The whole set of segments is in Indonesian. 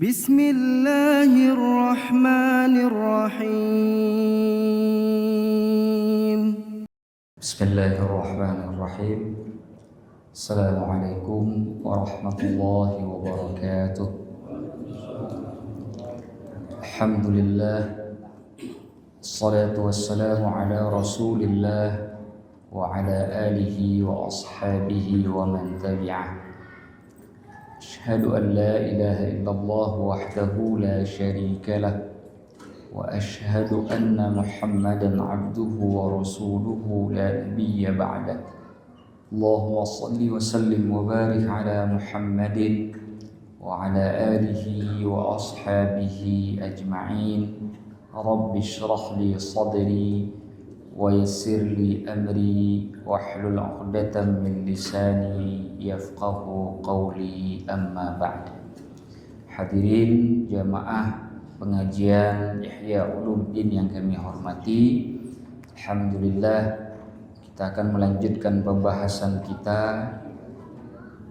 Bismillahirrahmanirrahim. Bismillahirrahmanirrahim. Assalamualaikum warahmatullahi wabarakatuh. Alhamdulillah, assalatu wassalamu ala rasulillah wa ala alihi wa ashabihi wa man tabi'ah. Asyhadu an la ilaha illallah wahdahu la syarika lah wa asyhadu anna Muhammadan abduhu wa rasuluhu la nabiyya ba'dah. Allahumma salli wa sallim wa barik ala Muhammadin wa ala alihi wa ashabihi ajma'in. Rabbi shrah li sadri wa yassir li amri wahlul 'uqdatam min lisani yafqahu qawli, amma ba'd. Hadirin jamaah pengajian Ihya Ulumuddin yang kami hormati, alhamdulillah kita akan melanjutkan pembahasan kita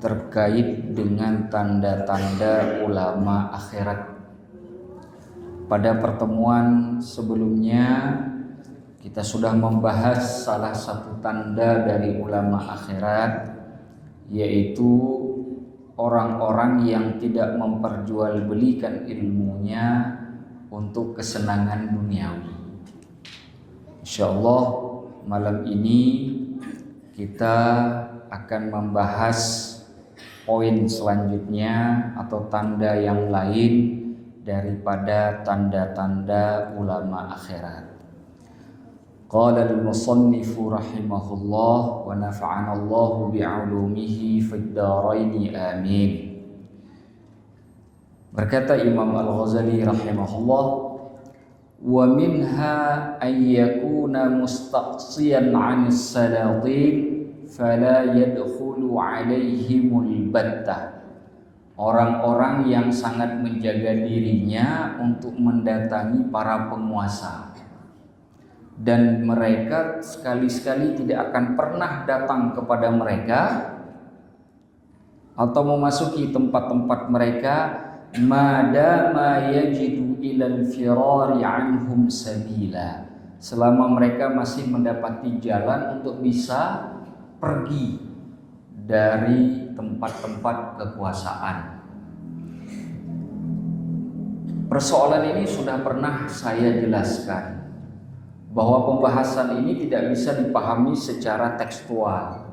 terkait dengan tanda-tanda ulama akhirat. Pada pertemuan sebelumnya kita sudah membahas salah satu tanda dari ulama akhirat, yaitu orang-orang yang tidak memperjualbelikan ilmunya untuk kesenangan duniawi. Insyaallah malam ini kita akan membahas poin selanjutnya atau tanda yang lain daripada tanda-tanda ulama akhirat. Qala al-musannifu rahimahullah wa nafa'ana Allahu bi'ulumihi fid dharain amin. Berkata Imam Al-Ghazali rahimahullah, wa minha an yakuna mustaqsiyan 'anis salatin fala yadkhulu 'alaihimul battah. Orang-orang yang sangat menjaga dirinya untuk mendatangi para penguasa, dan mereka sekali-sekali tidak akan pernah datang kepada mereka atau memasuki tempat-tempat mereka madama yajidu ilal firari anhum sabila, selama mereka masih mendapati jalan untuk bisa pergi dari tempat-tempat kekuasaan. Persoalan ini sudah pernah saya jelaskan, bahwa pembahasan ini tidak bisa dipahami secara tekstual.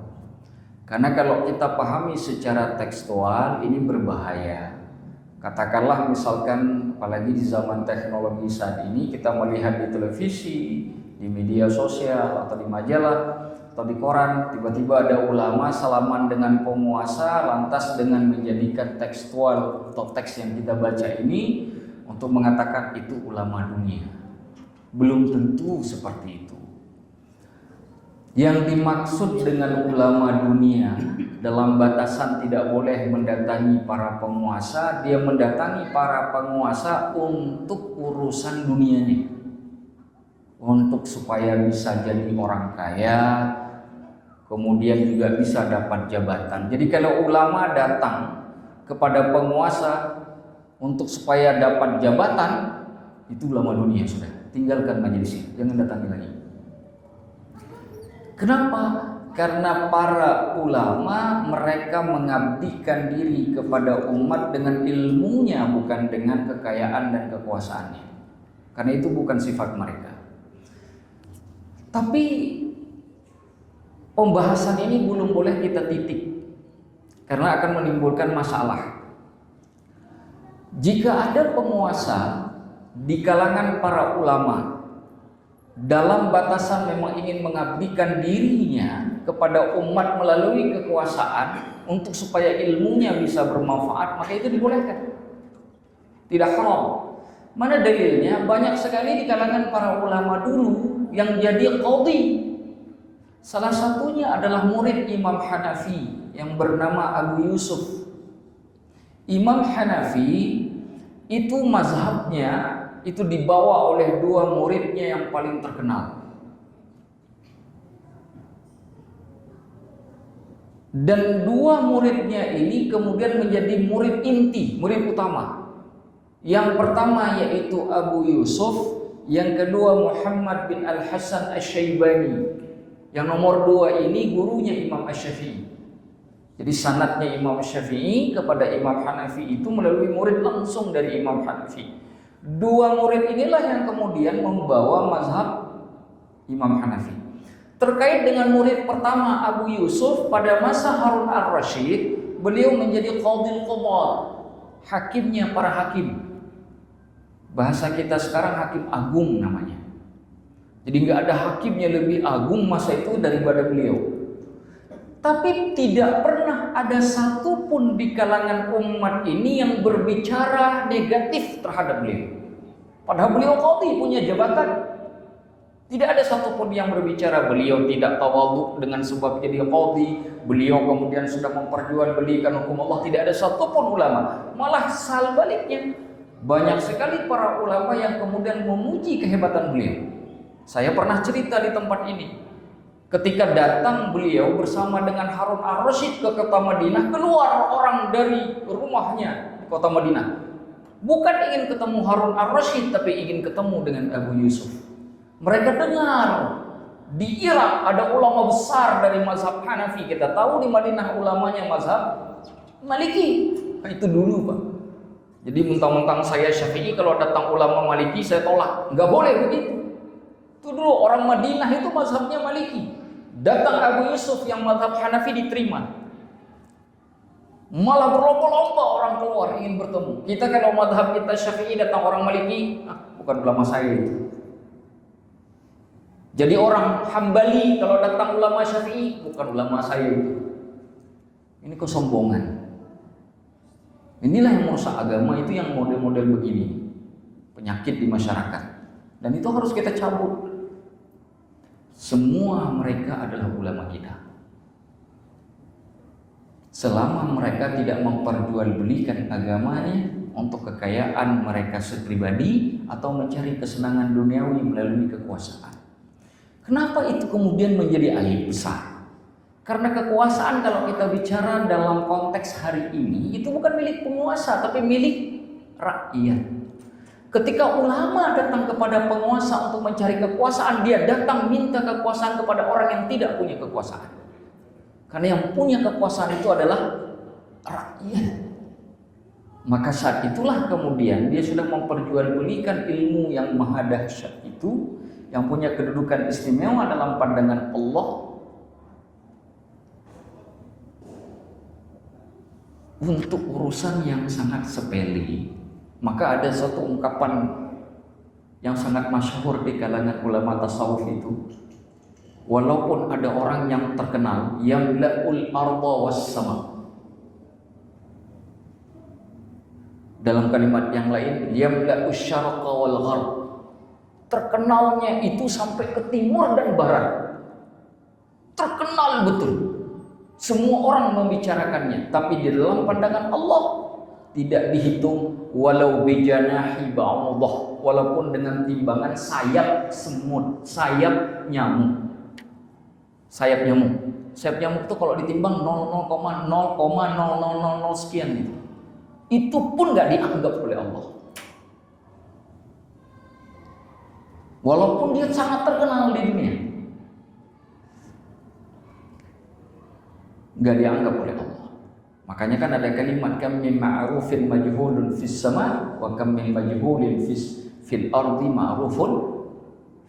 Karena kalau kita pahami secara tekstual ini berbahaya. Katakanlah misalkan, apalagi di zaman teknologi saat ini, kita melihat di televisi, di media sosial, atau di majalah, atau di koran, tiba-tiba ada ulama salaman dengan penguasa, lantas dengan menjadikan tekstual atau teks yang kita baca ini untuk mengatakan itu ulama dunia. Belum tentu seperti itu. Yang dimaksud dengan ulama dunia dalam batasan tidak boleh mendatangi para penguasa, dia mendatangi para penguasa untuk urusan dunianya, untuk supaya bisa jadi orang kaya, kemudian juga bisa dapat jabatan. Jadi kalau ulama datang kepada penguasa untuk supaya dapat jabatan, itu ulama dunia sudah. Tinggalkan majelis ini, jangan datangi lagi. Kenapa? Karena para ulama mereka mengabdikan diri kepada umat dengan ilmunya, bukan dengan kekayaan dan kekuasaannya. Karena itu bukan sifat mereka. Tapi pembahasan ini belum boleh kita titik, karena akan menimbulkan masalah. Jika ada penguasa di kalangan para ulama dalam batasan memang ingin mengabdikan dirinya kepada umat melalui kekuasaan untuk supaya ilmunya bisa bermanfaat, maka itu dibolehkan, tidak haram. Mana dalilnya? Banyak sekali di kalangan para ulama dulu yang jadi qadhi. Salah satunya adalah murid Imam Hanafi yang bernama Abu Yusuf. Imam Hanafi itu mazhabnya itu dibawa oleh dua muridnya yang paling terkenal. Dan dua muridnya ini kemudian menjadi murid inti, murid utama. Yang pertama yaitu Abu Yusuf, yang kedua Muhammad bin Al-Hasan Asy-Syaibani. Yang nomor 2 ini gurunya Imam Asy-Syafi'i. Jadi sanadnya Imam Syafi'i kepada Imam Hanafi itu melalui murid langsung dari Imam Hanafi. 2 murid inilah yang kemudian membawa mazhab Imam Hanafi. Terkait dengan murid pertama Abu Yusuf, pada masa Harun ar-Rasyid, beliau menjadi qadhil qudat, hakimnya para hakim. Bahasa kita sekarang hakim agung namanya. Jadi nggak ada hakim yang lebih agung masa itu daripada beliau. Tapi tidak pernah ada satupun di kalangan umat ini yang berbicara negatif terhadap beliau. Padahal beliau qadhi, punya jabatan. Tidak ada satupun yang berbicara beliau tidak tawadhu dengan sebab jadi qadhi, beliau kemudian sudah memperjualbelikan hukum Allah. Tidak ada satupun ulama. Malah sebaliknya, banyak sekali para ulama yang kemudian memuji kehebatan beliau. Saya pernah cerita di tempat ini. Ketika datang beliau bersama dengan Harun ar-Rasyid ke kota Madinah, keluar orang dari rumahnya di kota Madinah. Bukan ingin ketemu Harun ar-Rasyid, tapi ingin ketemu dengan Abu Yusuf. Mereka dengar di Irak ada ulama besar dari mazhab Hanafi. Kita tahu di Madinah ulamanya mazhab Maliki. Nah, itu dulu, Pak. Jadi mentang-mentang saya Syafi'i, kalau datang ulama Maliki saya tolak. Nggak boleh begitu. Itu dulu orang Madinah itu mazhabnya Maliki. Datang Abu Yusuf yang mazhab Hanafi diterima. Malah berlomba-lomba orang keluar ingin bertemu. Kita kalau mazhab kita Syafi'i, datang orang Maliki, bukan ulama saya itu. Jadi orang Hambali kalau datang ulama Syafi'i, bukan ulama saya itu. Ini kesombongan. Inilah yang merusak agama, itu yang model-model begini. Penyakit di masyarakat. Dan itu harus kita cabut. Semua mereka adalah ulama kita. Selama mereka tidak memperjualbelikan agamanya untuk kekayaan mereka pribadi atau mencari kesenangan duniawi melalui kekuasaan. Kenapa itu kemudian menjadi aib besar? Karena kekuasaan kalau kita bicara dalam konteks hari ini itu bukan milik penguasa tapi milik rakyat. Ketika ulama datang kepada penguasa untuk mencari kekuasaan, dia datang minta kekuasaan kepada orang yang tidak punya kekuasaan. Karena yang punya kekuasaan itu adalah rakyat. Maka saat itulah kemudian dia sudah memperjualbelikan ilmu yang maha dahsyat itu, yang punya kedudukan istimewa dalam pandangan Allah, untuk urusan yang sangat sepele. Maka ada satu ungkapan yang sangat masyhur di kalangan ulama tasawuf itu. Walaupun ada orang yang terkenal, yamla'ul arda was sama. Dalam kalimat yang lain, yamla'us syarqa wal gharb. Terkenalnya itu sampai ke timur dan barat. Terkenal betul. Semua orang membicarakannya, tapi di dalam pandangan Allah tidak dihitung walau bijanahi ba'udah, walaupun dengan timbangan sayap semut, sayap nyamuk. Sayap nyamuk. Sayap nyamuk itu kalau ditimbang 0,00000 sekian gitu. Itu pun nggak dianggap oleh Allah. Walaupun dia sangat terkenal di dunia, nggak dianggap oleh Allah. Makanya kan ada kalimat kam min ma'rufin majhulun fis sama wa kam min majhulin fil ardi ma'rufun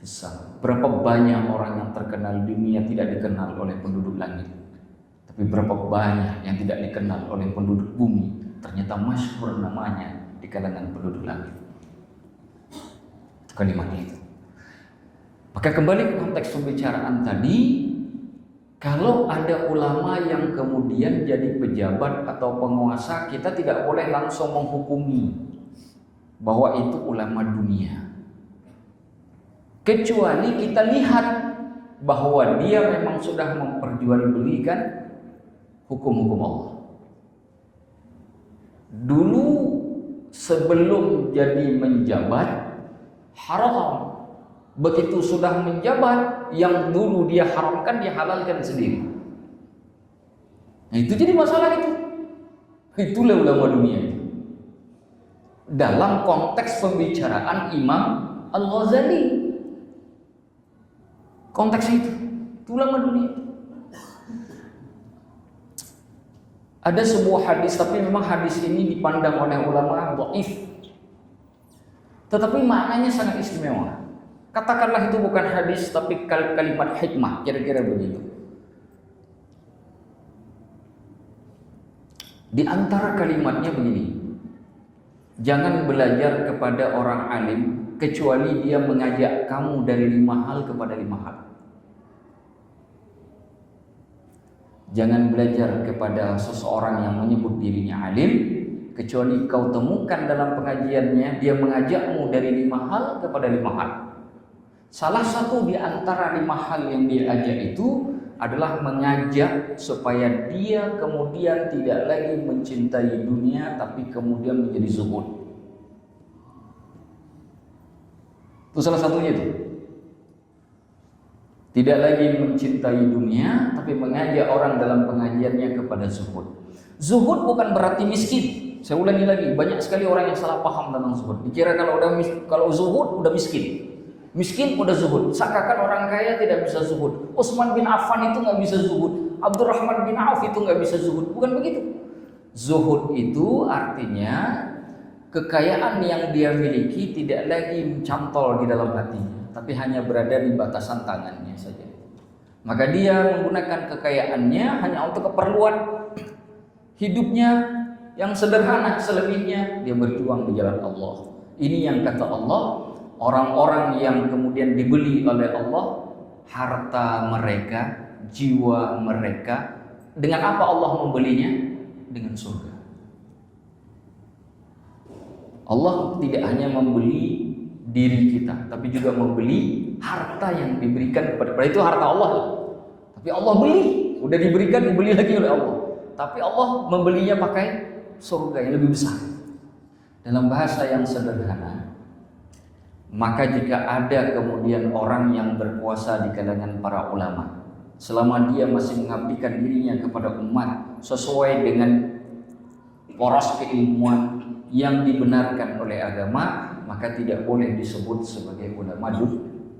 fis sama. Berapa banyak orang yang terkenal di dunia tidak dikenal oleh penduduk langit. Tapi berapa banyak yang tidak dikenal oleh penduduk bumi ternyata masyhur namanya di kalangan penduduk langit. Itu kalimatnya itu. Maka kembali ke konteks pembicaraan tadi, kalau ada ulama yang kemudian jadi pejabat atau penguasa, kita tidak boleh langsung menghukumi bahwa itu ulama dunia. Kecuali kita lihat bahwa dia memang sudah memperjualbelikan hukum-hukum Allah. Dulu sebelum jadi menjabat, haram. Begitu sudah menjabat, yang dulu dia haramkan dia halalkan sendiri. Nah itu jadi masalah itu. Itulah ulama dunia itu. dalam konteks pembicaraan Imam Al-Ghazali. Konteksnya itu ulama dunia. Ada sebuah hadis, tapi memang hadis ini dipandang oleh ulama dhaif, tetapi maknanya sangat istimewa. Katakanlah itu bukan hadis, tapi kalimat hikmah, kira-kira begitu. Di antara kalimatnya begini: jangan belajar kepada orang alim kecuali dia mengajak kamu dari 5 hal kepada 5 hal. Jangan belajar kepada seseorang yang menyebut dirinya alim kecuali kau temukan dalam pengajiannya dia mengajakmu dari 5 hal kepada 5 hal. Salah satu di antara 5 hal yang dia ajak itu adalah mengajak supaya dia kemudian tidak lagi mencintai dunia, tapi kemudian menjadi zuhud. Itu salah satunya itu. Tidak lagi mencintai dunia, tapi mengajak orang dalam pengajiannya kepada zuhud. Zuhud bukan berarti miskin. Saya ulangi lagi, banyak sekali orang yang salah paham tentang zuhud. Dikira kalau zuhud udah miskin. Miskin udah zuhud. Seakan orang kaya tidak bisa zuhud. Utsman bin Affan itu nggak bisa zuhud. Abdurrahman bin Auf itu nggak bisa zuhud. Bukan begitu. Zuhud itu artinya kekayaan yang dia miliki tidak lagi mencantol di dalam hatinya, tapi hanya berada di batasan tangannya saja. Maka dia menggunakan kekayaannya hanya untuk keperluan hidupnya yang sederhana, selebihnya dia berjuang di jalan Allah. Ini yang kata Allah, orang-orang yang kemudian dibeli oleh Allah harta mereka, jiwa mereka. Dengan apa Allah membelinya? Dengan surga. Allah tidak hanya membeli diri kita, tapi juga membeli harta yang diberikan kepada kita. Itu harta Allah. Tapi Allah beli, udah diberikan, dibeli lagi oleh Allah. Tapi Allah membelinya pakai surga yang lebih besar. Dalam bahasa yang sederhana, maka jika ada kemudian orang yang berkuasa di kalangan para ulama, selama dia masih mengabdikan dirinya kepada umat sesuai dengan poros keilmuan yang dibenarkan oleh agama, maka tidak boleh disebut sebagai ulama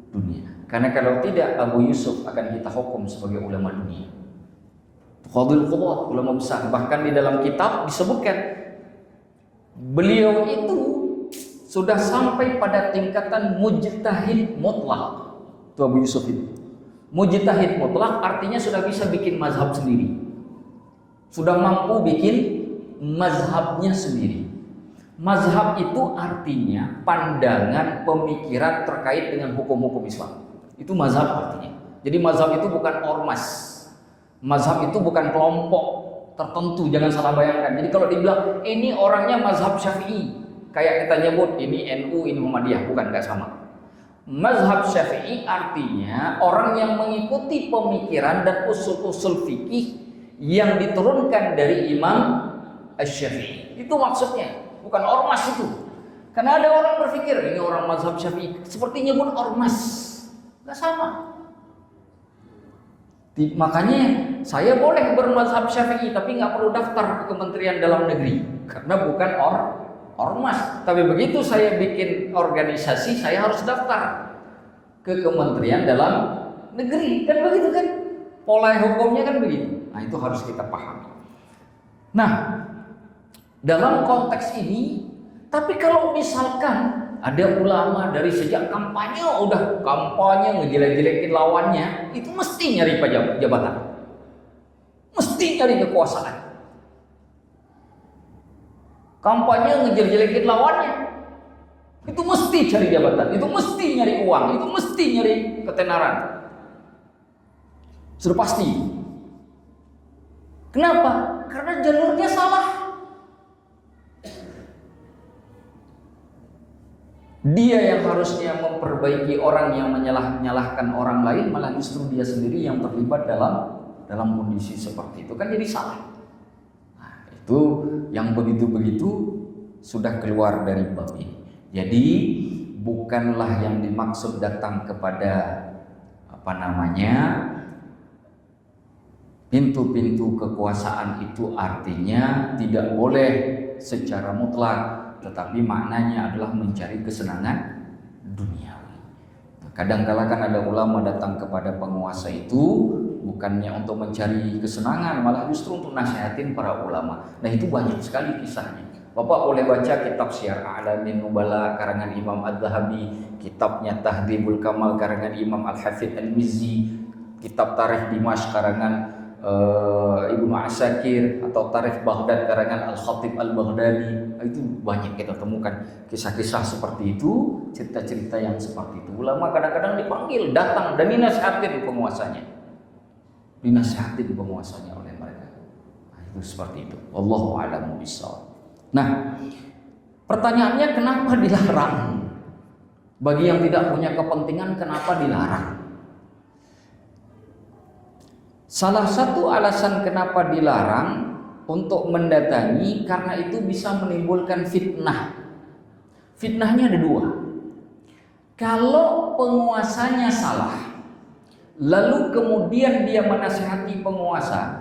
dunia. Karena kalau tidak, Abu Yusuf akan kita hukum sebagai ulama dunia. Qadhil Qudat, ulama besar. Bahkan di dalam kitab disebutkan beliau itu sudah sampai pada tingkatan mujtahid mutlak. Itu Abu Yusuf itu. Mujtahid mutlak artinya sudah bisa bikin mazhab sendiri. Sudah mampu bikin mazhabnya sendiri. Mazhab itu artinya pandangan, pemikiran terkait dengan hukum-hukum Islam. Itu mazhab artinya. Jadi mazhab itu bukan ormas. Mazhab itu bukan kelompok tertentu, jangan salah bayangkan. Jadi kalau dibilang ini orangnya mazhab Syafi'i, kayak kita nyebut ini NU, ini Muhammadiyah, bukan, nggak sama. Mazhab Syafi'i artinya orang yang mengikuti pemikiran dan usul-usul fikih yang diturunkan dari Imam Asy-Syafi'i. Itu maksudnya. Bukan ormas itu. Karena ada orang berpikir ini orang mazhab Syafi'i sepertinya pun ormas. Gak sama. Makanya saya boleh bermazhab Syafi'i tapi nggak perlu daftar ke Kementerian Dalam Negeri karena bukan ormas. Tapi begitu saya bikin organisasi, saya harus daftar ke Kementerian Dalam Negeri. Kan begitu kan? Pola hukumnya kan begitu. Nah, itu harus kita pahami. Nah, dalam konteks ini, tapi kalau misalkan ada ulama dari sejak kampanye udah kampanye ngejelek-jelekin lawannya, itu mesti nyari jabatan, mesti nyari kekuasaan. Kampanye ngejelek-jelekin lawannya, itu mesti cari jabatan, itu mesti nyari uang, itu mesti nyari ketenaran. Sudah pasti. Kenapa? Karena jalurnya salah. Dia yang harusnya memperbaiki orang yang menyalahkan orang lain, malah justru dia sendiri yang terlibat dalam kondisi seperti itu, kan jadi salah. Nah, itu yang begitu-begitu sudah keluar dari bab ini. Jadi bukanlah yang dimaksud datang kepada pintu-pintu kekuasaan itu artinya tidak boleh secara mutlak tetapi maknanya adalah mencari kesenangan duniawi. Kadang-kala kan ada ulama datang kepada penguasa itu bukannya untuk mencari kesenangan, malah justru untuk nasihatin para ulama. Nah itu banyak sekali kisahnya. Bapak boleh baca kitab Syiar A'lamin Nubala karangan Imam Adz-Dzahabi, kitabnya Tahdzibul Kamal karangan Imam Al-Hafidz Al-Mizzi, kitab Tarikh Dimashq karangan Ibnu Asakir, atau Tarikh Baghdad karangan Al-Khatib Al-Baghdadi. Itu banyak kita temukan kisah-kisah seperti itu, cerita-cerita yang seperti itu. Ulama kadang-kadang dipanggil, datang dan dinasihatin penguasanya oleh mereka. Nah, itu seperti itu. Wallahu a'lamu bishawab. Nah, pertanyaannya kenapa dilarang? Bagi yang tidak punya kepentingan, kenapa dilarang? Salah satu alasan kenapa dilarang untuk mendatangi, karena itu bisa menimbulkan fitnah. Fitnahnya ada dua. Kalau penguasanya salah, lalu kemudian dia menasihati penguasa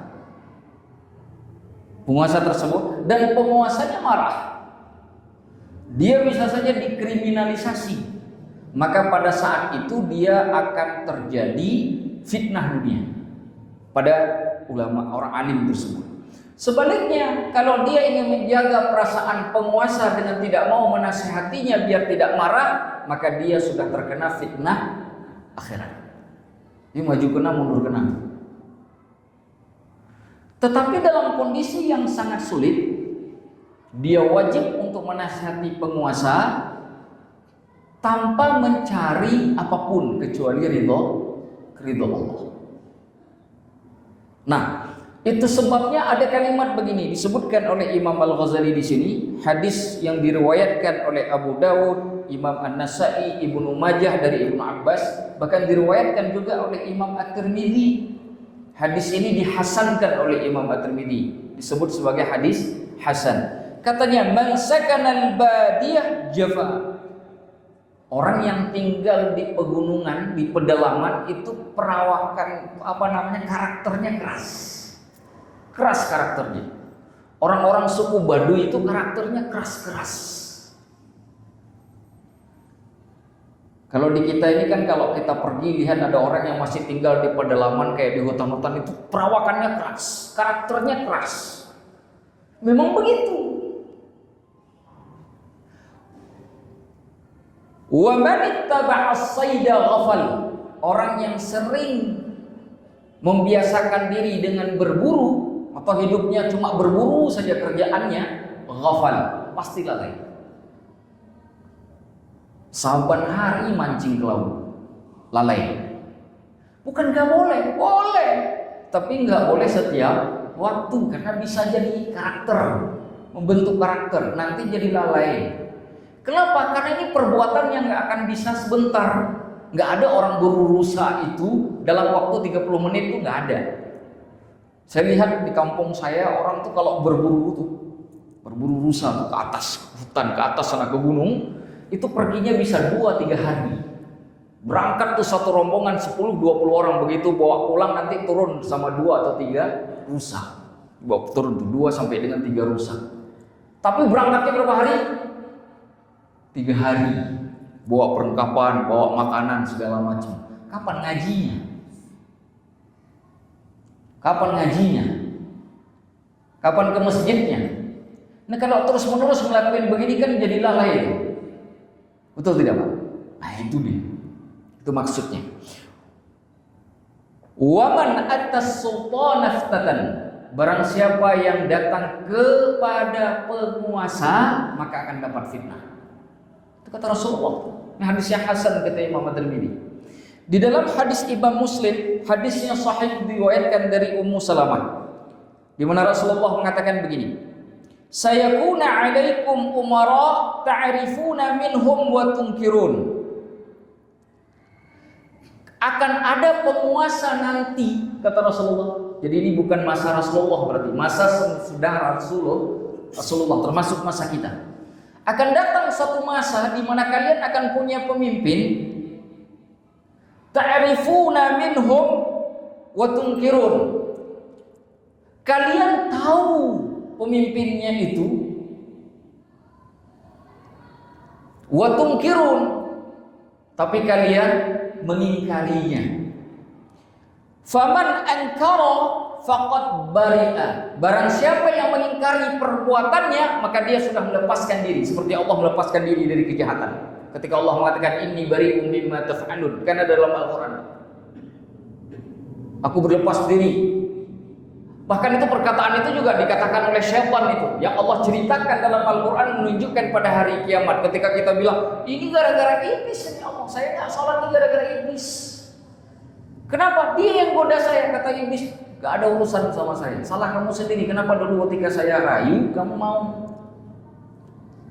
tersebut dan penguasanya marah, dia bisa saja dikriminalisasi, maka pada saat itu dia akan terjadi fitnah dunia pada ulama, orang alim tersebut. Sebaliknya, kalau dia ingin menjaga perasaan penguasa dengan tidak mau menasihatinya biar tidak marah, maka dia sudah terkena fitnah akhirat. Dia maju kena, mundur kena. Tetapi dalam kondisi yang sangat sulit, dia wajib untuk menasihati penguasa tanpa mencari apapun kecuali ridho Allah. Nah, itu sebabnya ada kalimat begini disebutkan oleh Imam Al-Ghazali di sini, hadis yang diriwayatkan oleh Abu Dawud, Imam An-Nasa'i, Ibnu Majah dari Ibnu Abbas, bahkan diriwayatkan juga oleh Imam At-Tirmidzi. Hadis ini dihasankan oleh Imam At-Tirmidzi, disebut sebagai hadis hasan. Katanya, man sakanal badiyah jafa. Orang yang tinggal di pegunungan, di pedalaman itu perawakan karakternya keras. Keras karakternya. Orang-orang suku Baduy itu karakternya keras-keras. Kalau di kita ini kan, kalau kita pergi lihat ada orang yang masih tinggal di pedalaman kayak di hutan-hutan, itu perawakannya keras, karakternya keras. Memang begitu. Wa man ittaba'a as-sayda ghafal. Orang yang sering membiasakan diri dengan berburu atau hidupnya cuma berburu saja kerjaannya, ghafal, pasti lalai. Saban hari mancing ke laut, lalai. Bukan gak boleh, boleh, tapi gak boleh setiap waktu, karena bisa jadi karakter, membentuk karakter, nanti jadi lalai. Kenapa? Karena ini perbuatan yang gak akan bisa sebentar. Gak ada orang berburu rusa itu dalam waktu 30 menit itu gak ada. Saya lihat di kampung saya, orang tuh kalau berburu rusa tuh ke atas hutan, ke atas sana ke gunung, itu perginya bisa 2-3 hari. Berangkat tuh satu rombongan 10-20 orang, begitu bawa pulang nanti turun sama 2 atau 3 rusa. Bawa turun tuh 2 sampai dengan 3 rusa. Tapi berangkatnya berapa hari? 3 hari. Bawa perlengkapan, bawa makanan segala macam. Kapan ngajinya? Kapan ke masjidnya? Nah, kalau terus-menerus ngelakuin begini kan jadi lalai itu. Betul tidak, Pak? Nah, itu dia. Itu maksudnya. Waman atas sultan naftatan. Barang siapa yang datang kepada penguasa, maka akan dapat fitnah. Itu kata Rasulullah. Ini hadisnya hasan kata Imam At-Tirmidzi. Di dalam hadis Imam Muslim, hadisnya sahih diriwayatkan dari Ummu Salamah, di mana Rasulullah mengatakan begini. Sayakuna 'alaikum umara ta'rifuna minhum wa tunkirun. Akan ada penguasa nanti, kata Rasulullah. Jadi ini bukan masa Rasulullah, berarti masa sudah Rasulullah termasuk masa kita. Akan datang satu masa di mana kalian akan punya pemimpin, ta'rifuna minhum wa tunkirun. Kalian tahu pemimpinnya itu, wa tunkirun, tapi kalian mengingkarinya. Faman ankara faqad bari'a, barang siapa yang mengingkari perbuatannya maka dia sudah melepaskan diri, seperti Allah melepaskan diri dari kejahatan. Ketika Allah mengatakan inni bari'um mimma taf'alun, karena dalam Al-Qur'an aku berlepas diri. Bahkan itu perkataan itu juga dikatakan oleh syaitan itu, yang Allah ceritakan dalam Al-Quran menunjukkan pada hari kiamat. Ketika kita bilang, ini gara-gara iblis, ya Allah, saya nggak sholat ini gara-gara iblis. Kenapa? Dia yang goda saya, kata iblis. Gak ada urusan sama saya, salah kamu sendiri. Kenapa dulu ketika saya rayu, kamu mau?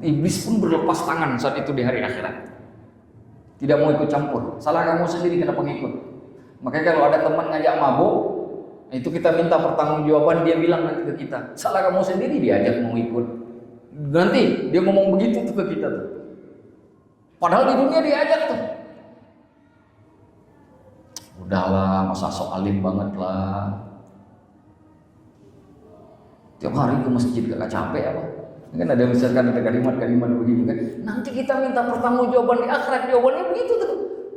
Iblis pun berlepas tangan saat itu di hari akhirat. Tidak mau ikut campur. Salah kamu sendiri, kenapa ngikut? Makanya kalau ada teman ngajak mabuk, itu kita minta pertanggungjawaban, dia bilang nanti ke kita, salah kamu sendiri diajak mau ikut. Nanti dia ngomong begitu tuh ke kita tuh. Padahal di dunia diajak tuh. Udahlah, masa sok alim banget lah. Tiap hari ke masjid gak capek apa? Kan ada misalkan ada kalimat-kalimat begitu kan. Nanti kita minta pertanggungjawaban di akhirat, jawabannya begitu tuh.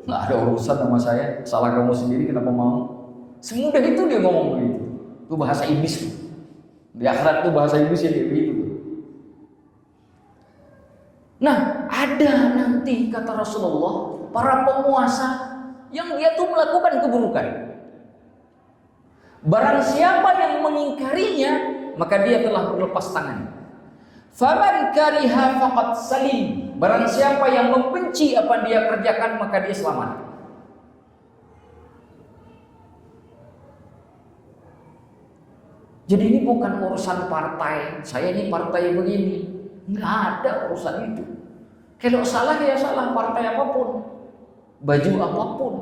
Nggak ada urusan sama saya, salah kamu sendiri, kenapa mau? Semudah itu dia ngomong begitu. Itu bahasa iblis. Di akhirat itu bahasa iblis yang begitu. Nah, ada nanti kata Rasulullah para penguasa yang dia tuh melakukan keburukan. Barang siapa yang mengingkarinya, maka dia telah berlepas tangan. Faman kariha faqad salim. Barang siapa yang membenci apa dia kerjakan, maka dia selamat. Jadi ini bukan urusan partai. Saya ini partai begini. Nggak ada urusan itu. Kalau salah ya salah, partai apapun, baju apapun.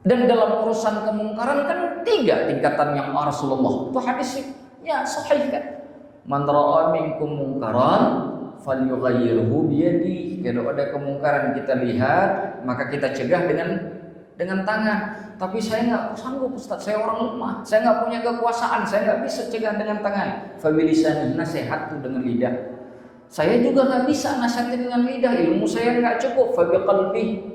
Dan dalam urusan kemungkaran kan 3 tingkatan yang Rasulullah. Itu hadisnya sahih kan. Man ra'a minkum mungkaran falyughayyirhu biyadihi. Kalau ada kemungkaran kita lihat, maka kita cegah dengan tangan. Tapi saya nggak sanggup Ustaz, saya orang lemah, saya nggak punya kekuasaan, saya nggak bisa cegah dengan tangan. Fabilisani, nasihat itu dengan lidah. Saya juga nggak bisa nasihatin dengan lidah, ilmu saya nggak cukup. Fabiqalbi,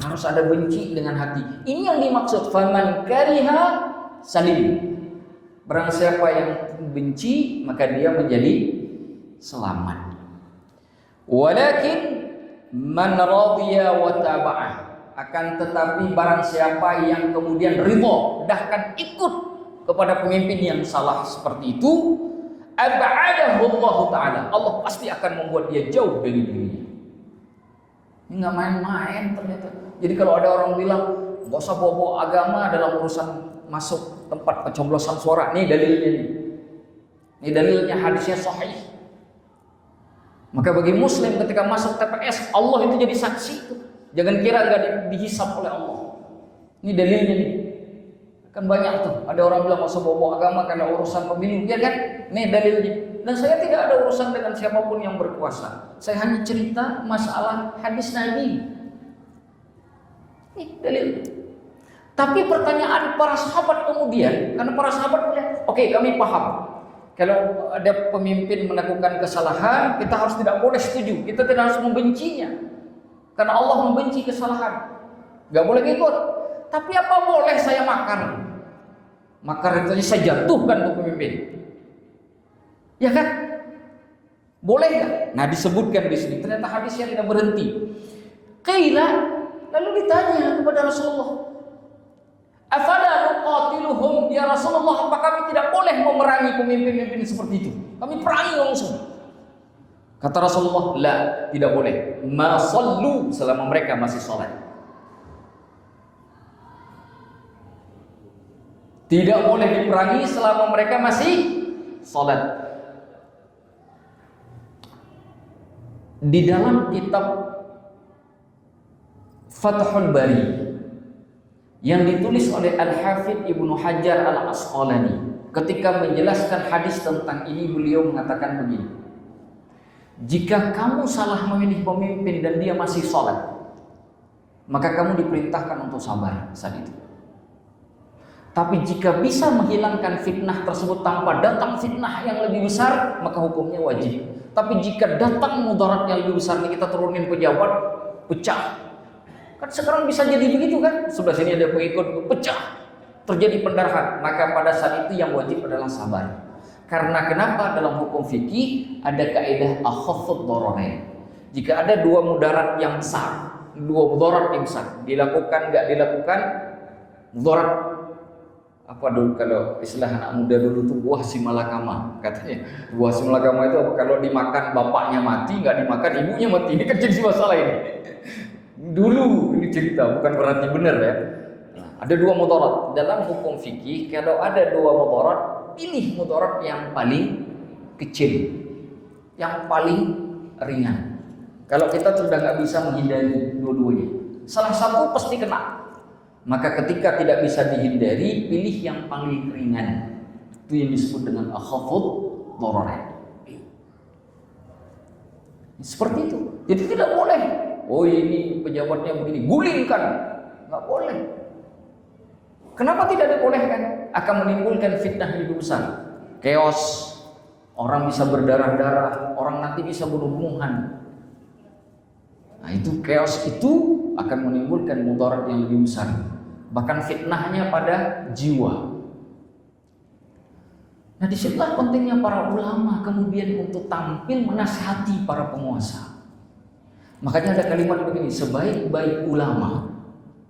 harus ada benci dengan hati. Ini yang dimaksud faman kariha salim. Barang siapa yang benci, maka dia menjadi selamat. Walakin man radiya wa taba'ah, akan tetapi barang siapa yang kemudian ridho, bahkan ikut kepada pemimpin yang salah seperti itu, ab'adahu Allah Ta'ala, Allah pasti akan membuat dia jauh dari dirinya. Ini nggak main-main ternyata. Jadi kalau ada orang bilang nggak usah bawa-bawa agama dalam urusan masuk tempat pencoblosan suara, nih dalilnya nih. Ini dalilnya, hadisnya sahih. Maka bagi muslim ketika masuk TPS, Allah itu jadi saksi itu. Jangan kira nggak dihisap oleh Allah. Ini dalilnya nih. Kan banyak tuh, ada orang bilang nggak usah bawa agama karena urusan pemilu, ya kan? Nih dalilnya. Dan saya tidak ada urusan dengan siapapun yang berkuasa. Saya hanya cerita masalah hadis Nabi. Nih dalil. Tapi pertanyaan para sahabat kemudian, karena para sahabat bilang, oke, kami paham. Kalau ada pemimpin melakukan kesalahan, kita harus tidak boleh setuju. Kita tidak harus membencinya. Karena Allah membenci kesalahan. Gak boleh ikut. Tapi apa boleh saya makar? Makar itu saya jatuhkan untuk pemimpin. Ya kan? Boleh gak? Nah disebutkan di sini. Ternyata hadisnya tidak berhenti. Qila, lalu ditanya kepada Rasulullah, afala nuqatiluhum ya Rasulullah, apa kami tidak boleh memerangi pemimpin-pemimpin seperti itu? Kami perangi langsung. Kata Rasulullah, la, tidak boleh. Ma sallu, selama mereka masih salat. Tidak boleh diperangi selama mereka masih salat. Di dalam kitab Fathul Bari yang ditulis oleh Al-Hafidh Ibnu Hajar Al-Asqalani, ketika menjelaskan hadis tentang ini, beliau mengatakan begini: jika kamu salah memilih pemimpin dan dia masih sholat, maka kamu diperintahkan untuk sabar saat itu. Tapi jika bisa menghilangkan fitnah tersebut tanpa datang fitnah yang lebih besar, maka hukumnya wajib. Tapi jika datang mudarat yang lebih besar, kita turunin pejabat, pecah. Kan sekarang bisa jadi begitu kan? Sebelah sini ada pengikut, pecah. Terjadi pendarahan. Maka pada saat itu yang wajib adalah sabar. Karena kenapa? Dalam hukum fikih ada kaidah akhafud dhararain. Jika ada dua mudarat yang besar, dua mudarat yang besar, dilakukan nggak dilakukan, mudarat apa dulu kalau istilah anak muda dulu tuh buah simalakama katanya. Buah simalakama itu apa? Kalau dimakan bapaknya mati, nggak dimakan ibunya mati. Ini kan jadi masalah ini. Dulu ini cerita, bukan berarti benar ya. Ada dua mudarat dalam hukum fikih. Kalau ada dua mudarat, pilih mudarat yang paling kecil, yang paling ringan. Kalau kita sudah nggak bisa menghindari dua-duanya, salah satu pasti kena. Maka ketika tidak bisa dihindari, pilih yang paling ringan. Itu yang disebut dengan akhafud dhararain. Seperti itu. Jadi tidak boleh. Oh ini pejabatnya begini, gulingkan. Nggak boleh. Kenapa tidak dibolehkan? Akan menimbulkan fitnah yang lebih besar. Chaos. Orang bisa berdarah-darah. Orang nanti bisa bunuh-bunuhan. Nah itu chaos itu akan menimbulkan mudarat yang lebih besar. Bahkan fitnahnya pada jiwa. Nah disitulah pentingnya para ulama kemudian untuk tampil menasihati para penguasa. Makanya ada kalimat begini, sebaik-baik ulama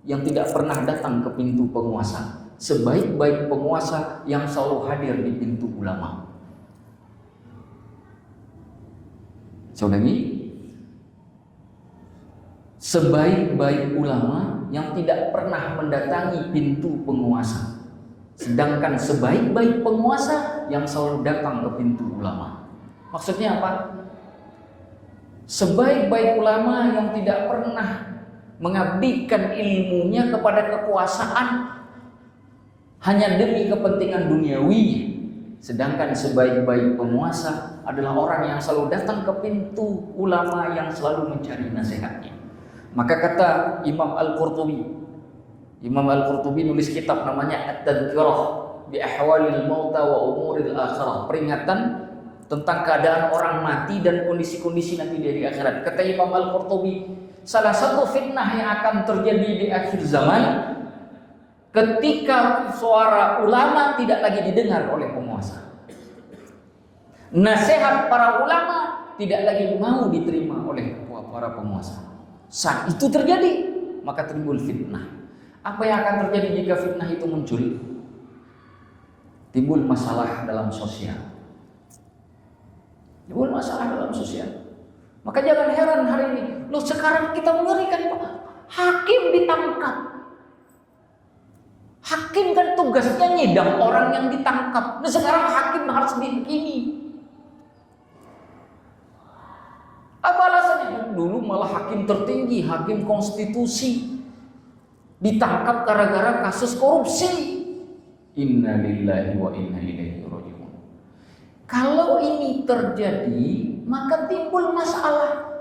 yang tidak pernah datang ke pintu penguasa, sebaik-baik penguasa yang selalu hadir di pintu ulama. Saudaranya, sebaik-baik ulama yang tidak pernah mendatangi pintu penguasa, sedangkan sebaik-baik penguasa yang selalu datang ke pintu ulama. Maksudnya apa? Sebaik-baik ulama yang tidak pernah mengabdikan ilmunya kepada kekuasaan hanya demi kepentingan duniawi, sedangkan sebaik-baik penguasa adalah orang yang selalu datang ke pintu ulama yang selalu mencari nasihatnya. Maka kata Imam Al-Qurtubi nulis kitab namanya At-Tadhkirah bi Ahwalil Mauta wa Umuril Akhirah, peringatan tentang keadaan orang mati dan kondisi-kondisi nanti dari akhirat. Kata Imam Al-Qurtubi, salah satu fitnah yang akan terjadi di akhir zaman ketika suara ulama tidak lagi didengar oleh penguasa. Nasihat para ulama tidak lagi mau diterima oleh para penguasa. Saat itu terjadi, maka timbul fitnah. Apa yang akan terjadi jika fitnah itu muncul? Timbul masalah dalam sosial. Timbul masalah dalam sosial. Maka jangan heran hari ini. Loh sekarang kita mengerikan Pak. Hakim ditangkap. Hakim kan tugasnya nyidang orang yang ditangkap. Nah sekarang hakim harus dihakimi. Apa alasannya? Dulu malah hakim tertinggi, hakim konstitusi ditangkap gara-gara kasus korupsi. Inna lillahi wa inna ilaihi raji'un. Kalau ini terjadi, maka timbul masalah.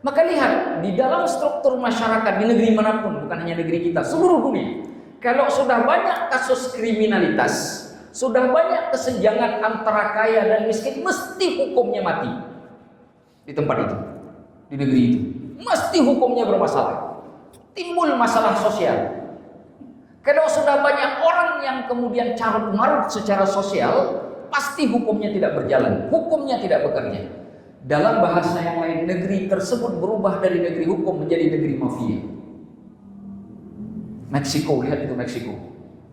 Maka lihat, di dalam struktur masyarakat di negeri manapun, bukan hanya negeri kita, seluruh dunia. Kalau sudah banyak kasus kriminalitas, sudah banyak kesenjangan antara kaya dan miskin, mesti hukumnya mati. Di tempat itu, di negeri itu, mesti hukumnya bermasalah. Timbul masalah sosial. Kalau sudah banyak orang yang kemudian carut marut secara sosial, pasti hukumnya tidak berjalan, hukumnya tidak bekerja. Dalam bahasa yang lain, negeri tersebut berubah dari negeri hukum menjadi negeri mafia. Meksiko, lihat itu Meksiko.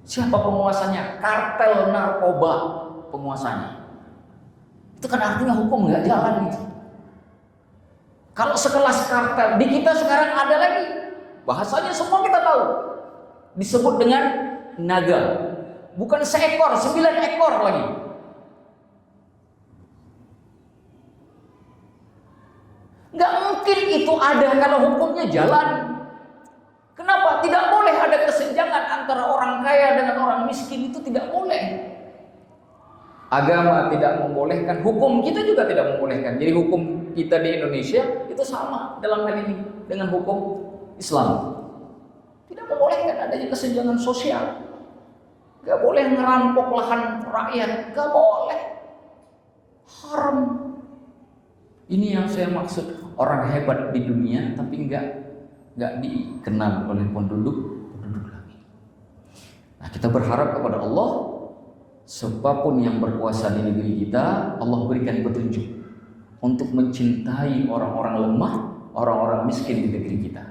Siapa penguasanya? Kartel narkoba penguasanya. Itu kan artinya hukum nggak jalan gitu. Kalau sekelas kartel, di kita sekarang ada lagi. Bahasanya semua kita tahu. Disebut dengan naga. Bukan seekor, 9 ekor lagi. Nggak mungkin itu ada kalau hukumnya jalan. Kenapa? Tidak boleh ada kesenjangan antara orang kaya dengan orang miskin, itu tidak boleh. Agama tidak membolehkan, hukum kita juga tidak membolehkan. Jadi hukum kita di Indonesia itu sama dalam hal ini dengan hukum Islam. Tidak membolehkan adanya kesenjangan sosial. Gak boleh ngerampok lahan rakyat, gak boleh. Haram. Ini yang saya maksud, orang hebat di dunia tapi nggak dikenal oleh penduduk lagi. Nah, kita berharap kepada Allah, siapapun yang berkuasa di negeri kita, Allah berikan petunjuk untuk mencintai orang-orang lemah, orang-orang miskin di negeri kita.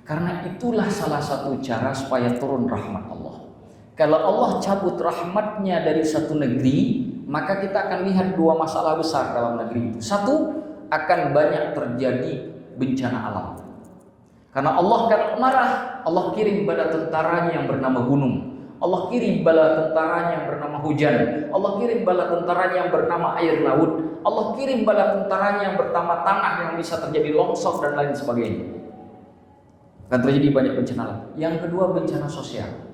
Karena itulah salah satu cara supaya turun rahmat Allah. Kalau Allah cabut rahmatnya dari satu negeri, maka kita akan lihat dua masalah besar dalam negeri itu. Satu, akan banyak terjadi bencana alam. Karena Allah kan marah, Allah kirim bala tentaranya yang bernama gunung. Allah kirim bala tentaranya yang bernama hujan. Allah kirim bala tentaranya yang bernama air laut. Allah kirim bala tentaranya yang bernama tanah yang bisa terjadi longsor dan lain sebagainya. Akan terjadi banyak bencana alam. Yang kedua, bencana sosial.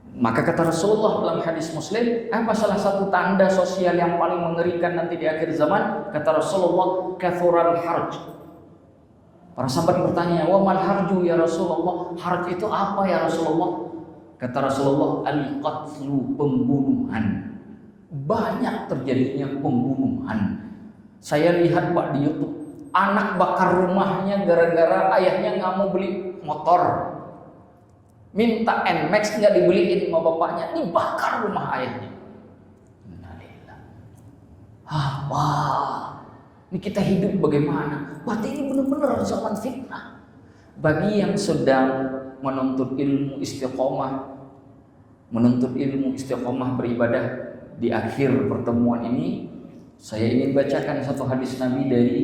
Maka kata Rasulullah dalam hadis Muslim, apa salah satu tanda sosial yang paling mengerikan nanti di akhir zaman? Kata Rasulullah, kathural harj. Para sahabat bertanya, wa mal harju ya Rasulullah? Harj itu apa ya Rasulullah? Kata Rasulullah, al-qatlu, pembunuhan. Banyak terjadinya pembunuhan. Saya lihat Pak di YouTube, anak bakar rumahnya gara-gara ayahnya nggak mau beli motor. Minta NMAX nggak dibeliin sama bapaknya, dibakar rumah ayahnya. Innalillah. Wah, ini kita hidup bagaimana? Berarti ini benar-benar zaman fitnah. Bagi yang sedang menuntut ilmu istiqomah beribadah, di akhir pertemuan ini saya ingin bacakan satu hadis Nabi dari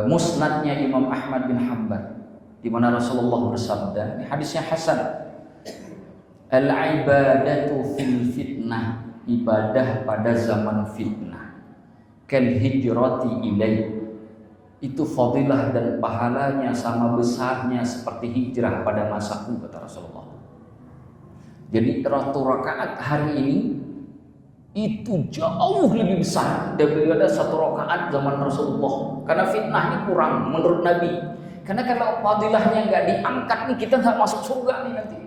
musnadnya Imam Ahmad bin Hanbal, di mana Rasulullah bersabda, ini hadisnya hasan, al-ibadatu fil fitnah, ibadah pada zaman fitnah, kal hijrati ilaih, itu fadilah dan pahalanya sama besarnya seperti hijrah pada masaku, kata Rasulullah. Jadi 1 rakaat hari ini itu jauh lebih besar daripada 1 rakaat zaman Rasulullah, karena fitnah ini kurang menurut Nabi. Karena kalau fadilahnya nggak diangkat nih, kita nggak masuk surga nih nanti.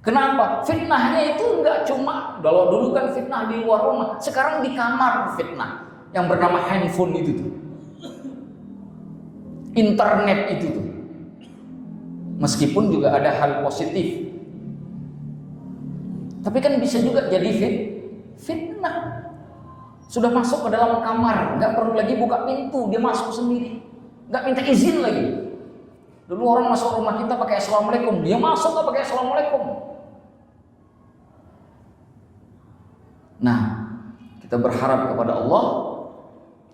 Kenapa? Fitnahnya itu nggak cuma, kalau dulu kan fitnah di luar rumah, sekarang di kamar fitnah yang bernama handphone itu tuh, internet itu tuh. Meskipun juga ada hal positif, tapi kan bisa juga jadi fitnah. Sudah masuk ke dalam kamar, nggak perlu lagi buka pintu, dia masuk sendiri. Nggak minta izin lagi. Dulu orang masuk rumah kita pakai assalamualaikum, dia masuk nggak pakai assalamualaikum. Nah, kita berharap kepada Allah,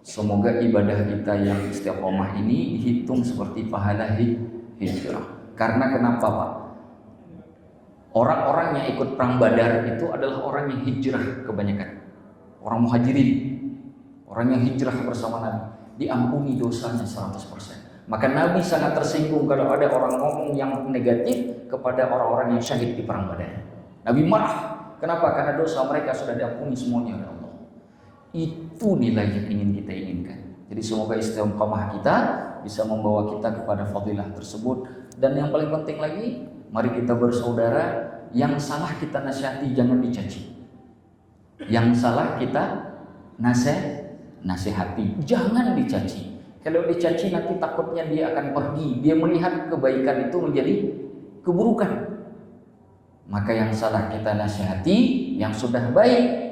semoga ibadah kita yang istiqomah ini dihitung seperti pahala hijrah. Karena kenapa Pak? Orang-orang yang ikut perang Badar itu adalah orang yang hijrah kebanyakan. Orang muhajirin, orang yang hijrah bersama Nabi, diampuni dosanya 100%. Maka Nabi sangat tersinggung kalau ada orang ngomong yang negatif kepada orang-orang yang syahid di perang Badar. Nabi marah. Kenapa? Karena dosa mereka sudah diampuni semuanya oleh Allah. Itu nilai yang ingin kita inginkan. Jadi semoga istiqomah kita bisa membawa kita kepada fadilah tersebut. Dan yang paling penting lagi, mari kita bersaudara, yang salah kita nasihati, jangan dicaci. Yang salah kita nasihati, jangan dicaci. Kalau dicaci nanti takutnya dia akan pergi, dia melihat kebaikan itu menjadi keburukan. Maka yang salah kita nasihati, yang sudah baik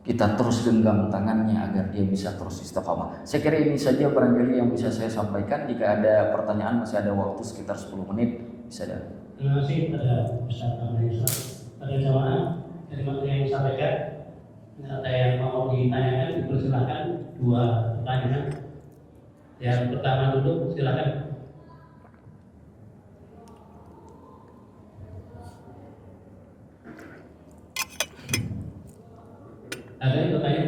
kita terus genggam tangannya agar dia bisa terus istiqamah. Saya kira ini saja barangkali yang bisa saya sampaikan. Jika ada pertanyaan, masih ada waktu sekitar 10 menit, bisa ada. Terima kasih pada Ustaz Amrisa. Pada jamaah dari materi yang disampaikan, ada yang mau ditanyakan, dipersilakan 2 pertanyaan. Yang pertama dulu, silakan. Ada yang bertanya?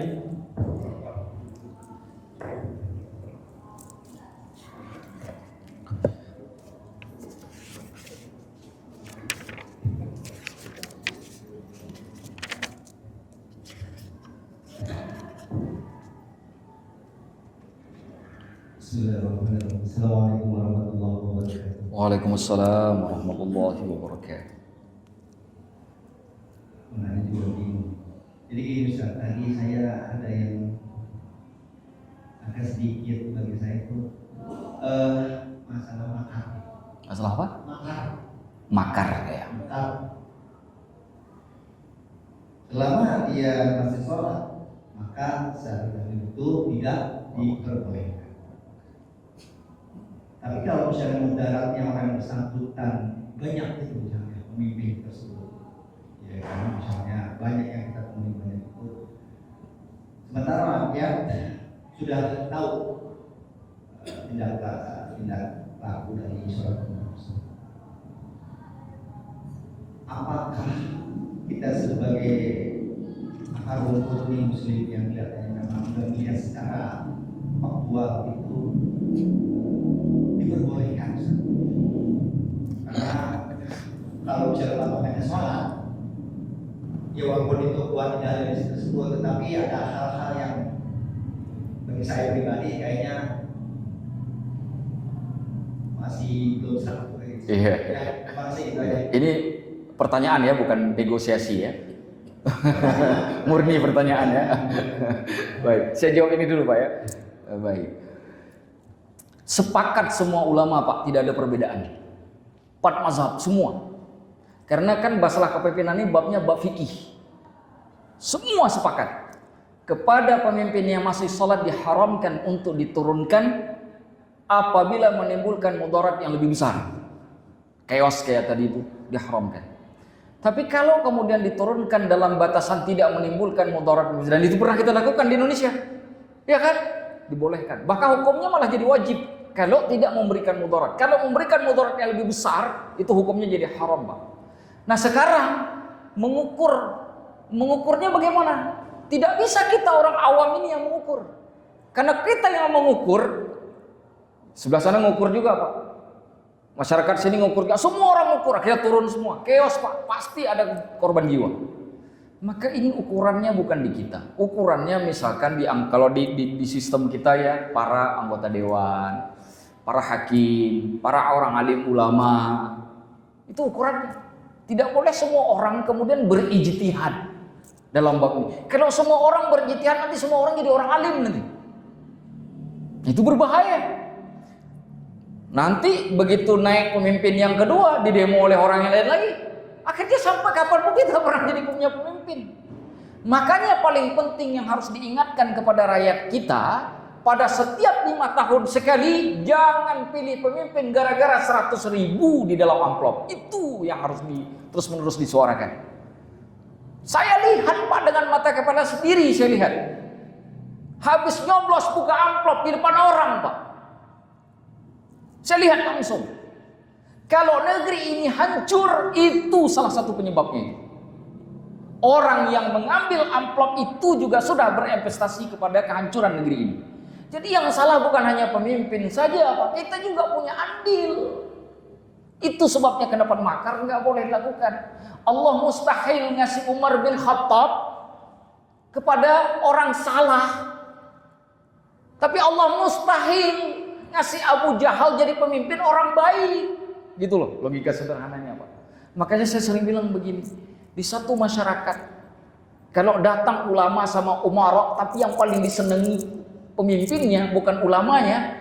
Bismillahirrahmanirrahim. Assalamualaikum warahmatullahi wabarakatuh. Waalaikumsalam warahmatullahi wabarakatuh. Nah, ini juga bingung. Jadi gini Ustaz, tadi saya ada yang agak sedikit bagi saya itu masalah makar. Masalah apa? Makar. Makar ya. Makar. Selama dia masih sholat, maka secara itu tidak diperbolehkan. Tapi kalau misalnya mudaratnya orang bersangkutan banyak itu misalnya pemimpin tersebut, ya karena misalnya banyak yang kita temui banyak itu, sementara dia sudah tahu tindak laku dari sholat tersebut. Apakah kita sebagai akar rumput muslim yang kelihatannya memang melihat secara faktual itu diperbolehkan? Karena kalau bicara patokannya sholat, ya walaupun itu kuat tidak ada di situ tersebut, tetapi ada hal-hal yang bagi saya pribadi kayaknya masih belum sangat baik. Iya. Ya, terima kasih itu aja. Ini pertanyaan ya, bukan negosiasi ya. Murni pertanyaan ya. Baik, saya jawab ini dulu Pak ya. Baik. Sepakat semua ulama Pak, tidak ada perbedaan. 4 mazhab semua. Karena kan masalah kepemimpinan ini babnya bab fikih. Semua sepakat. Kepada pemimpin yang masih sholat diharamkan untuk diturunkan apabila menimbulkan mudarat yang lebih besar. Chaos kayak tadi itu diharamkan. Tapi kalau kemudian diturunkan dalam batasan tidak menimbulkan mudarat, dan itu pernah kita lakukan di Indonesia, ya kan? Dibolehkan. Bahkan hukumnya malah jadi wajib kalau tidak memberikan mudarat. Kalau memberikan mudarat yang lebih besar, itu hukumnya jadi haram, Pak. Nah sekarang mengukurnya bagaimana? Tidak bisa kita orang awam ini yang mengukur. Karena kita yang mengukur, sebelah sana mengukur juga, Pak. Masyarakat sini ngukur, semua orang ngukur, akhirnya turun semua, chaos Pak, pasti ada korban jiwa. Maka ini ukurannya bukan di kita, ukurannya misalkan kalau di sistem kita ya, para anggota dewan, para hakim, para orang alim ulama, itu ukurannya. Tidak boleh semua orang kemudian berijtihad dalam bab ini. Kalau semua orang berijtihad, nanti semua orang jadi orang alim nanti. Itu berbahaya. Nanti begitu naik pemimpin yang kedua, didemo oleh orang yang lain lagi. Akhirnya sampai kapanpun kita pernah jadi punya pemimpin. Makanya paling penting yang harus diingatkan kepada rakyat kita, pada setiap 5 tahun sekali, jangan pilih pemimpin gara-gara 100.000 di dalam amplop. Itu yang harus terus-menerus disuarakan. Saya lihat Pak dengan mata kepala sendiri, saya lihat. Habis nyoblos buka amplop di depan orang Pak. Saya lihat langsung. Kalau negeri ini hancur, itu salah satu penyebabnya. Orang yang mengambil amplop itu juga sudah berinvestasi kepada kehancuran negeri ini. Jadi yang salah bukan hanya pemimpin saja, Pak. Kita juga punya andil. Itu sebabnya kenapa makar nggak boleh dilakukan. Allah mustahil ngasih Umar bin Khattab kepada orang salah. Tapi Allah mustahil ngasih Abu Jahal jadi pemimpin orang baik. Gitu loh logika sederhananya Pak. Makanya saya sering bilang begini, di satu masyarakat kalau datang ulama sama umarok, tapi yang paling disenangi pemimpinnya bukan ulamanya,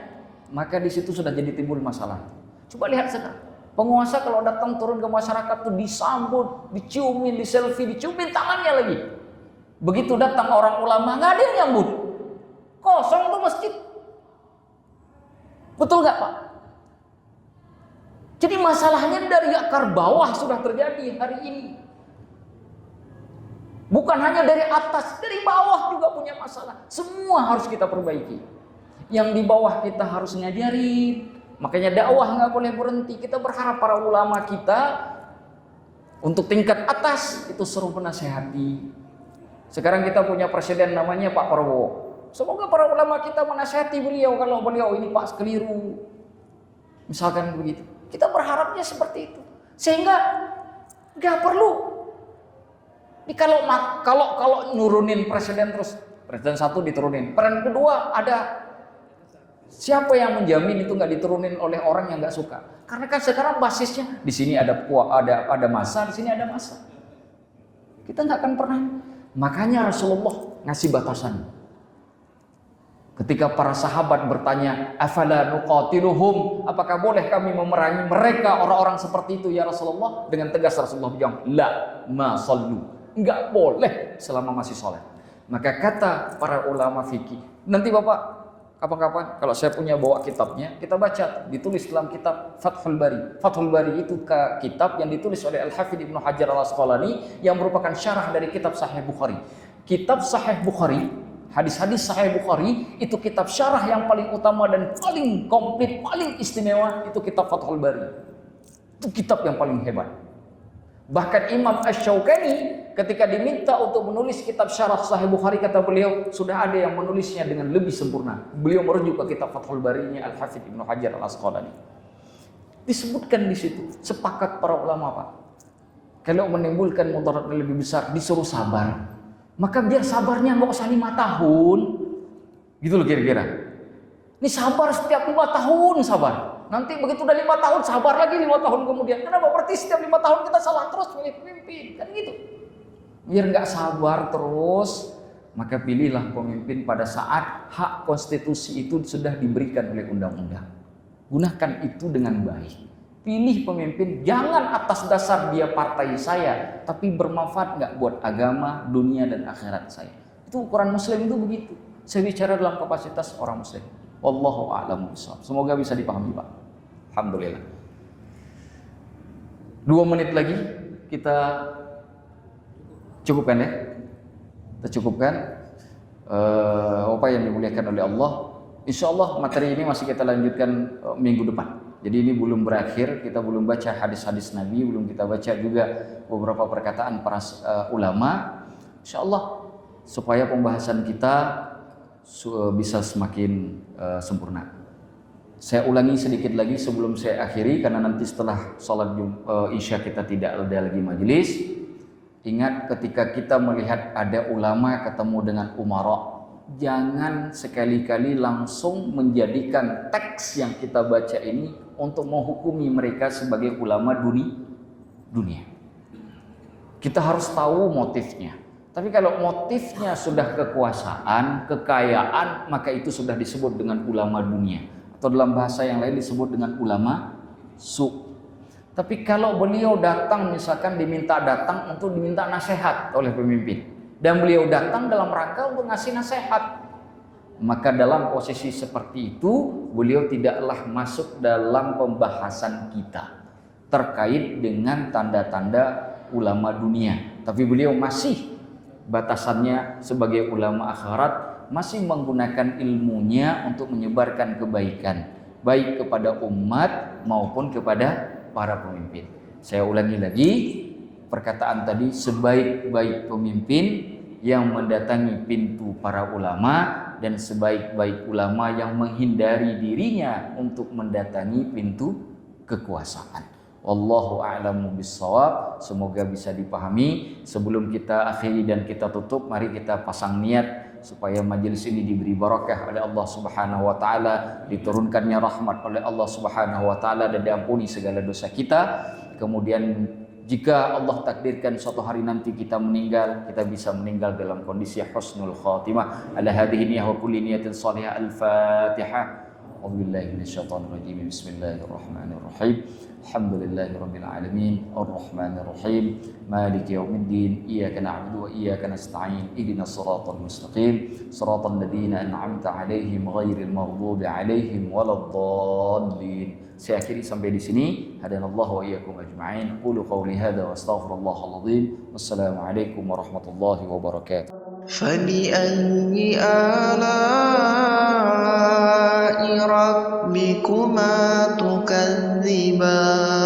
maka di situ sudah jadi timbul masalah. Coba lihat sekarang, penguasa kalau datang turun ke masyarakat tuh disambut, diciumin, diselfie, diciumin tangannya lagi. Begitu datang orang ulama nggak ada yang nyambut, kosong tuh masjid. Betul nggak Pak? Jadi masalahnya dari akar bawah sudah terjadi hari ini. Bukan hanya dari atas, dari bawah juga punya masalah. Semua harus kita perbaiki. Yang di bawah kita harus ngajarin. Makanya dakwah nggak boleh berhenti. Kita berharap para ulama kita untuk tingkat atas itu suruh menasehati. Sekarang kita punya presiden namanya Pak Prabowo. Semoga para ulama kita menasihati beliau kalau beliau ini Pak keliru. Misalkan begitu. Kita berharapnya seperti itu. Sehingga nggak perlu. Kalau nurunin presiden terus, presiden satu diturunin, presiden kedua ada siapa yang menjamin itu nggak diturunin oleh orang yang nggak suka? Karena kan sekarang basisnya di sini ada massa, di sini ada massa. Kita nggak akan pernah Makanya Rasulullah ngasih batasan. Ketika para sahabat bertanya, afala nuqatiluhum, apakah boleh kami memerangi mereka orang-orang seperti itu ya Rasulullah? Dengan tegas Rasulullah bilang, la ma sallu, enggak boleh selama masih sholat. Maka kata para ulama fikih, nanti Bapak kapan-kapan kalau saya punya bawa kitabnya, kita baca, ditulis dalam kitab Fathul Bari. Fathul Bari itu kitab yang ditulis oleh Al-Hafidz Ibnu Hajar Al-Asqalani yang merupakan syarah dari kitab Sahih Bukhari. Kitab Sahih Bukhari, hadis-hadis Sahih Bukhari itu kitab syarah yang paling utama dan paling komplit, paling istimewa itu kitab Fathul Bari. Itu kitab yang paling hebat. Bahkan Imam Asy-Syaukani ketika diminta untuk menulis kitab syarah Sahih Bukhari, kata beliau, sudah ada yang menulisnya dengan lebih sempurna. Beliau merujuk ke kitab Fathul Bari-nya Al-Hafidz Ibnu Hajar Al-Asqalani. Disebutkan di situ, sepakat para ulama Pak. Kalau menimbulkan mudarat lebih besar, disuruh sabar. Maka biar sabarnya nggak usah 5 tahun. Gitu loh kira-kira. Ini sabar setiap 5 tahun sabar. Nanti begitu udah 5 tahun sabar lagi 5 tahun kemudian. Kenapa? Berarti setiap 5 tahun kita salah terus milih pemimpin. Kan gitu. Biar nggak sabar terus, maka pilihlah pemimpin pada saat hak konstitusi itu sudah diberikan oleh undang-undang. Gunakan itu dengan baik. Pilih pemimpin jangan atas dasar dia partai saya, tapi bermanfaat nggak buat agama, dunia dan akhirat saya. Itu ukuran Muslim itu begitu. Saya bicara dalam kapasitas orang Muslim. Wallahu a'lamu bishawab. Semoga bisa dipahami Pak. Alhamdulillah. 2 menit lagi kita cukupkan ya. Kita cukupkan. Apa yang dimuliakan oleh Allah. Insya Allah materi ini masih kita lanjutkan minggu depan. Jadi ini belum berakhir, kita belum baca hadis-hadis Nabi, belum kita baca juga beberapa perkataan para ulama. Insya Allah supaya pembahasan kita bisa semakin sempurna. Saya ulangi sedikit lagi sebelum saya akhiri, karena nanti setelah sholat Isya kita tidak ada lagi majelis. Ingat ketika kita melihat ada ulama ketemu dengan umara, jangan sekali-kali langsung menjadikan teks yang kita baca ini untuk menghukumi mereka sebagai ulama dunia. Kita harus tahu motifnya. Tapi kalau motifnya sudah kekuasaan, kekayaan, maka itu sudah disebut dengan ulama dunia. Atau dalam bahasa yang lain disebut dengan ulama su. Tapi kalau beliau datang, misalkan diminta datang untuk diminta nasihat oleh pemimpin, dan beliau datang dalam rangka untuk ngasih nasihat, maka dalam posisi seperti itu beliau tidaklah masuk dalam pembahasan kita terkait dengan tanda-tanda ulama dunia. Tapi beliau masih batasannya sebagai ulama akhirat, masih menggunakan ilmunya untuk menyebarkan kebaikan, baik kepada umat maupun kepada para pemimpin. Saya ulangi lagi perkataan tadi, sebaik-baik pemimpin yang mendatangi pintu para ulama, dan sebaik-baik ulama yang menghindari dirinya untuk mendatangi pintu kekuasaan. Wallahu a'lamu bissawab. Semoga bisa dipahami. Sebelum kita akhiri dan kita tutup, mari kita pasang niat supaya majelis ini diberi barakah oleh Allah Subhanahu wa taala, diturunkannya rahmat oleh Allah Subhanahu wa taala, dan diampuni segala dosa kita. Kemudian jika Allah takdirkan suatu hari nanti kita meninggal, kita bisa meninggal dalam kondisi husnul khatimah. Ala hadhihi niyyah wa kulli niyatin salihah. Al-Fatihah. A'udzubillahi minasyaitonir rajim. Bismillahirrahmanirrahim. Alhamdulillahirabbil alamin. Arrahmanir rahim. Maliki yaumiddin. Iyyaka na'budu wa iyyaka nasta'in. Ihdinas siratal mustaqim. Siratal ladzina an'amta 'alaihim ghairil maghdubi 'alaihim waladdallin. Saya akhiri sampai di sini. Hadanallahu wa iyyakum ajma'in. Qulu qawli hadza wa astaghfirullahal azim. Wassalamualaikum warahmatullahi wabarakatuh. فبأي آلاء ربكما تكذبان